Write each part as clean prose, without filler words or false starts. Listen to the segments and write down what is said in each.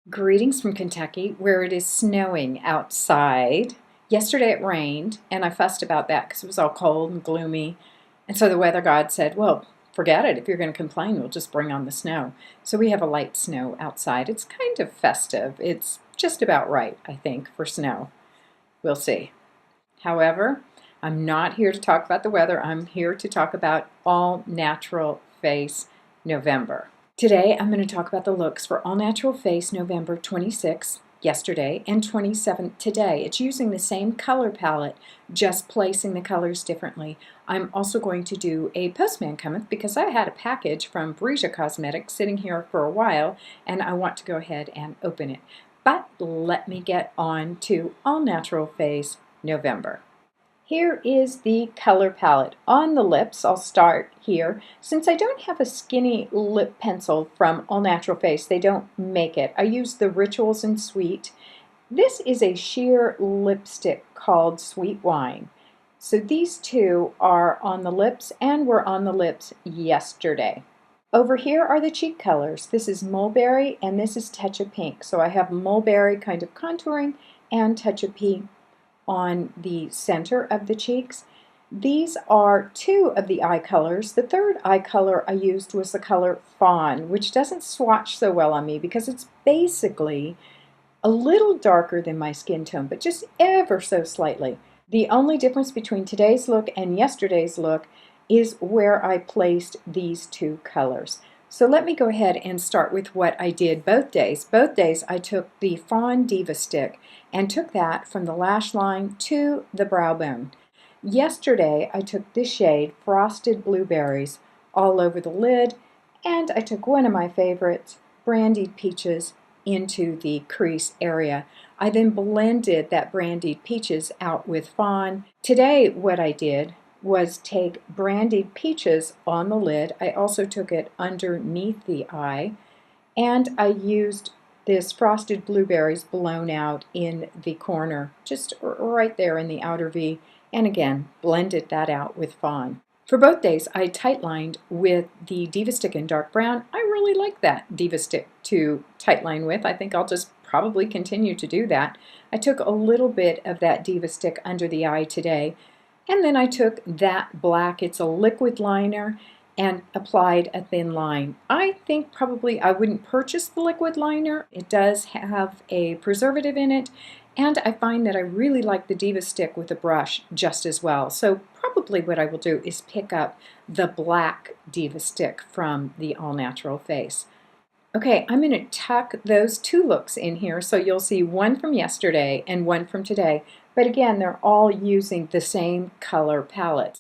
Greetings from Kentucky, where it is snowing outside. Yesterday it rained, and I fussed about that because it was all cold and gloomy. And so the weather god said, well, forget it. If you're going to complain, we'll just bring on the snow. So we have a light snow outside. It's kind of festive. It's just about right, I think, for snow. We'll see. However, I'm not here to talk about the weather. I'm here to talk about All Natural Face November. Today, I'm going to talk about the looks for All Natural Face November 26th, yesterday, and 27th today. It's using the same color palette, just placing the colors differently. I'm also going to do a Postman Cometh because I had a package from Brija Cosmetics sitting here for a while, and I want to go ahead and open it. But let me get on to All Natural Face November. Here is the color palette. On the lips, I'll start here. Since I don't have a skinny lip pencil from All Natural Face, they don't make it. I use the Rituals and Sweet. This is a sheer lipstick called Sweet Wine. So these two are on the lips and were on the lips yesterday. Over here are the cheek colors. This is Mulberry and this is Touch of Pink. So I have Mulberry kind of contouring and Touch of Pink on the center of the cheeks. These are two of the eye colors. The third eye color I used was the color Fawn, which doesn't swatch so well on me because it's basically a little darker than my skin tone, but just ever so slightly. The only difference between today's look and yesterday's look is where I placed these two colors. So let me go ahead and start with what I did both days. Both days I took the Fawn Diva Stick and took that from the lash line to the brow bone. Yesterday I took this shade, Frosted Blueberries, all over the lid, and I took one of my favorites, Brandied Peaches, into the crease area. I then blended that Brandied Peaches out with Fawn. Today what I did was take Brandied Peaches on the lid. I also took it underneath the eye, and I used this Frosted Blueberries blown out in the corner, just right there in the outer V, and again, blended that out with Fawn. For both days, I tight lined with the Diva Stick in dark brown. I really like that Diva Stick to tight line with. I think I'll just probably continue to do that. I took a little bit of that Diva Stick under the eye today, and then I took that black, it's a liquid liner, and applied a thin line. I think probably I wouldn't purchase the liquid liner. It does have a preservative in it, and I find that I really like the Diva Stick with a brush just as well. So probably what I will do is pick up the black Diva Stick from the All Natural Face. Okay, I'm going to tuck those two looks in here so you'll see one from yesterday and one from today. But again, they're all using the same color palette.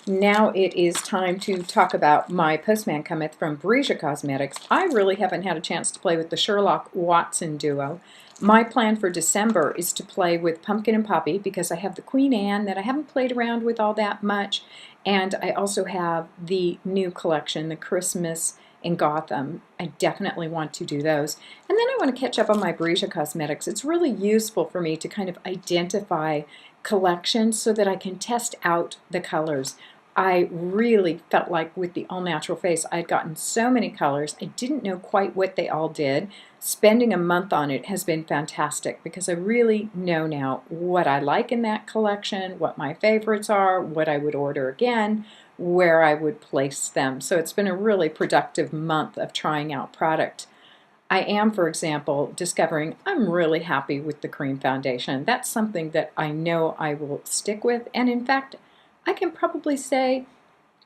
Now it is time to talk about my Postman Cometh from Brija Cosmetics. I really haven't had a chance to play with the Sherlock Watson duo. My plan for December is to play with Pumpkin and Poppy because I have the Queen Anne that I haven't played around with all that much, and I also have the new collection, the Christmas in Gotham. I definitely want to do those. And then I want to catch up on my Brija Cosmetics. It's really useful for me to kind of identify collections so that I can test out the colors. I really felt like with the All Natural Face, I'd gotten so many colors. I didn't know quite what they all did. Spending a month on it has been fantastic because I really know now what I like in that collection, what my favorites are, what I would order again, where I would place them. So it's been a really productive month of trying out product. I am, for example, discovering I'm really happy with the cream foundation. That's something that I know I will stick with, and in fact, I can probably say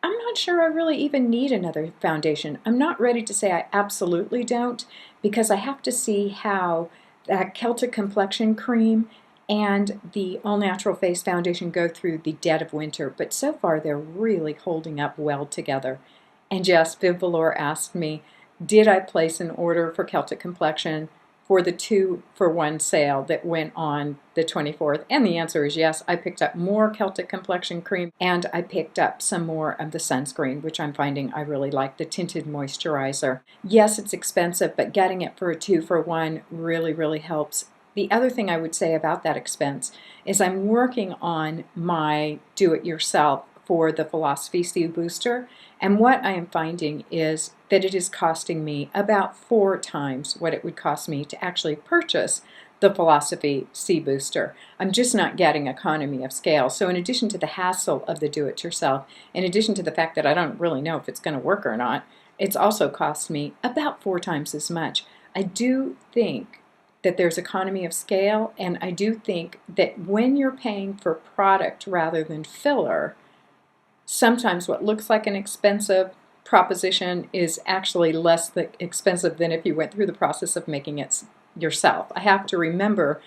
I'm not sure I really even need another foundation. I'm not ready to say I absolutely don't because I have to see how that Celtic Complexion cream and the All Natural Face foundation go through the dead of winter, but so far they're really holding up well together. And Jess Viv Valor asked me, did I place an order for Celtic Complexion for the 2-for-1 sale that went on the 24th? And the answer is yes. I picked up more Celtic Complexion cream and I picked up some more of the sunscreen, which I'm finding I really like, the tinted moisturizer. Yes, it's expensive, but getting it for a 2-for-1 really, really helps. The other thing I would say about that expense is I'm working on my do-it-yourself for the Philosophy C Booster, and what I am finding is that it is costing me about 4 times what it would cost me to actually purchase the Philosophy C Booster. I'm just not getting economy of scale. So in addition to the hassle of the do-it-yourself, in addition to the fact that I don't really know if it's going to work or not, it's also cost me about 4 times as much. I do think that there's economy of scale, and I do think that when you're paying for product rather than filler, sometimes what looks like an expensive proposition is actually less expensive than if you went through the process of making it yourself. I have to remember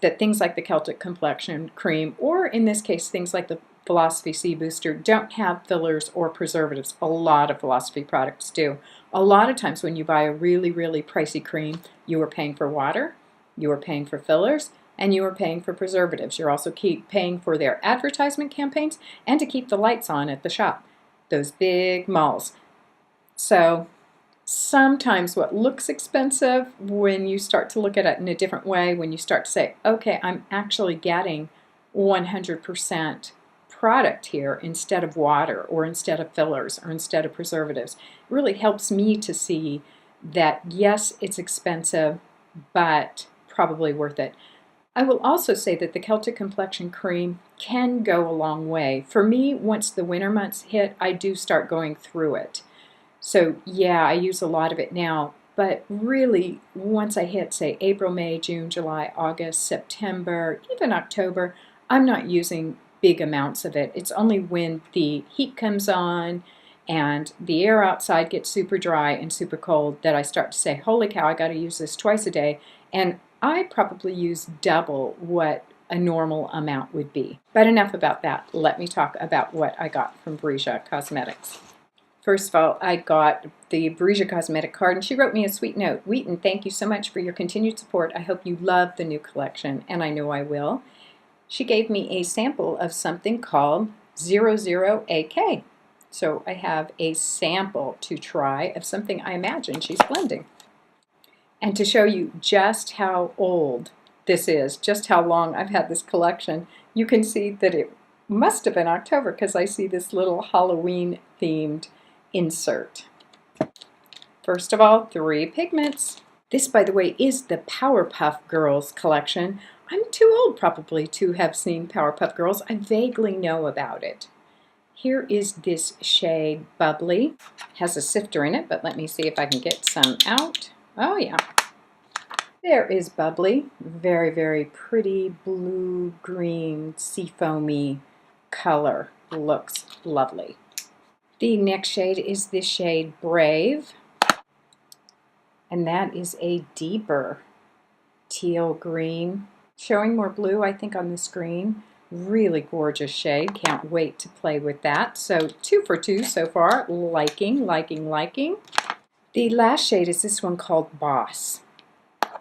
that things like the Celtic Complexion Cream, or in this case things like the Philosophy C Booster, don't have fillers or preservatives. A lot of Philosophy products do. A lot of times when you buy a really, really pricey cream, you are paying for water, you are paying for fillers, and you are paying for preservatives. You're also paying for their advertisement campaigns and to keep the lights on at the shop, those big malls. So sometimes what looks expensive, when you start to look at it in a different way, when you start to say, okay, I'm actually getting 100% product here instead of water or instead of fillers or instead of preservatives, it really helps me to see that yes, it's expensive, but probably worth it. I will also say that the Celtic Complexion Cream can go a long way. For me, once the winter months hit, I do start going through it. So yeah, I use a lot of it now, but really once I hit, say, April, May, June, July, August, September, even October, I'm not using big amounts of it. It's only when the heat comes on and the air outside gets super dry and super cold that I start to say, holy cow, I got to use this twice a day. And I probably use double what a normal amount would be. But enough about that. Let me talk about what I got from Brija Cosmetics. First of all, I got the Brija Cosmetic card, and she wrote me a sweet note. Wheaton, thank you so much for your continued support. I hope you love the new collection, and I know I will. She gave me a sample of something called 00AK. So I have a sample to try of something I imagine she's blending. And to show you just how old this is, just how long I've had this collection, you can see that it must have been October because I see this little Halloween themed insert. First of all, 3 pigments. This, by the way, is the Powerpuff Girls collection. I'm too old probably to have seen Powerpuff Girls. I vaguely know about it. Here is this shade Bubbly. Has a sifter in it, but let me see if I can get some out. Oh yeah. There is Bubbly. Very, very pretty blue-green seafoamy color. Looks lovely. The next shade is this shade Brave. And that is a deeper teal green. Showing more blue, I think, on the screen. Really gorgeous shade. Can't wait to play with that. So 2 for 2 so far. Liking, liking, liking. The last shade is this one called Boss.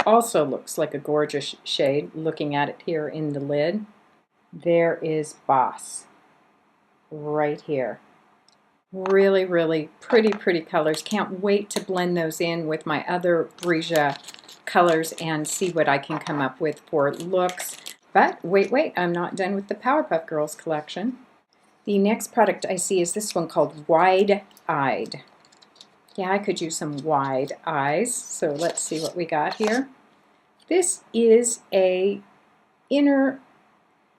Also looks like a gorgeous shade, looking at it here in the lid. There is Boss right here. Really, really pretty, pretty colors. Can't wait to blend those in with my other Brija colors and see what I can come up with for looks. But wait, I'm not done with the Powerpuff Girls collection. The next product I see is this one called Wide Eyed. Yeah, I could use some wide eyes, so let's see what we got here. This is a inner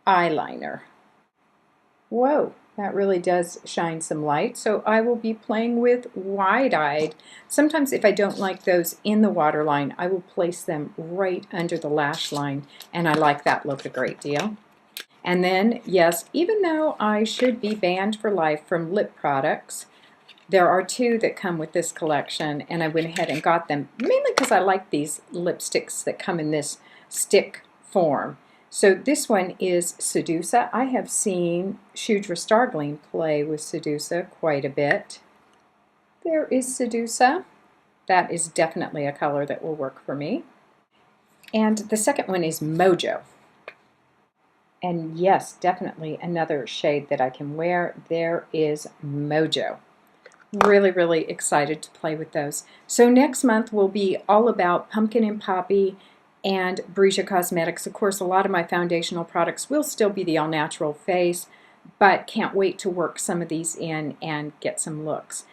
eyeliner. Whoa, that really does shine some light. So I will be playing with wide-eyed. Sometimes if I don't like those in the waterline, I will place them right under the lash line, and I like that look a great deal. And then, yes, even though I should be banned for life from lip products, there are 2 that come with this collection, and I went ahead and got them, mainly because I like these lipsticks that come in this stick form. So this one is Sedusa. I have seen Shudra Stargling play with Sedusa quite a bit. There is Sedusa. That is definitely a color that will work for me. And the second one is Mojo. And yes, definitely another shade that I can wear. There is Mojo. Really, really excited to play with those. So next month will be all about Pumpkin and Poppy and Brija Cosmetics. Of course, a lot of my foundational products will still be the All Natural Face, but can't wait to work some of these in and get some looks.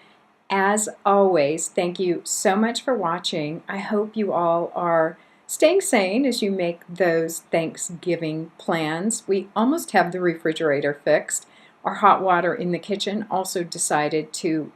As always, thank you so much for watching. I hope you all are staying sane as you make those Thanksgiving plans. We almost have the refrigerator fixed. Our hot water in the kitchen also decided to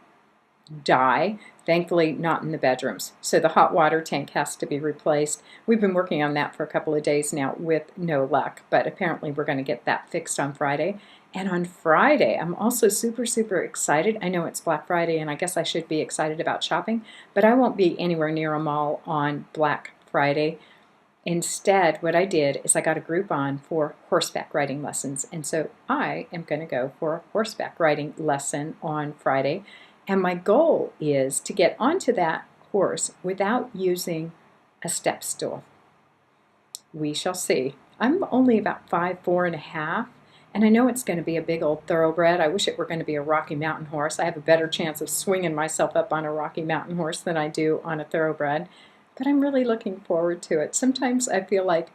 die. Thankfully, not in the bedrooms. So the hot water tank has to be replaced. We've been working on that for a couple of days now with no luck, but apparently we're going to get that fixed on Friday. And on Friday, I'm also super, super excited. I know it's Black Friday, and I guess I should be excited about shopping, but I won't be anywhere near a mall on Black Friday. Instead, what I did is I got a Groupon for horseback riding lessons, and so I am going to go for a horseback riding lesson on Friday. And my goal is to get onto that horse without using a step stool. We shall see. I'm only about 5'4½", and I know it's going to be a big old thoroughbred. I wish it were going to be a Rocky Mountain horse. I have a better chance of swinging myself up on a Rocky Mountain horse than I do on a thoroughbred, but I'm really looking forward to it. Sometimes I feel like,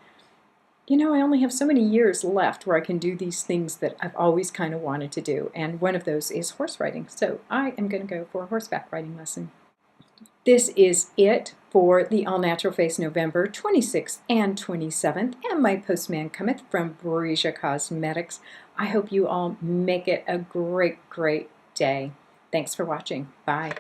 I only have so many years left where I can do these things that I've always kind of wanted to do, and one of those is horse riding. So I am going to go for a horseback riding lesson. This is it for the All Natural Face November 26th and 27th, and my Postman Cometh from Brija Cosmetics. I hope you all make it a great, great day. Thanks for watching. Bye.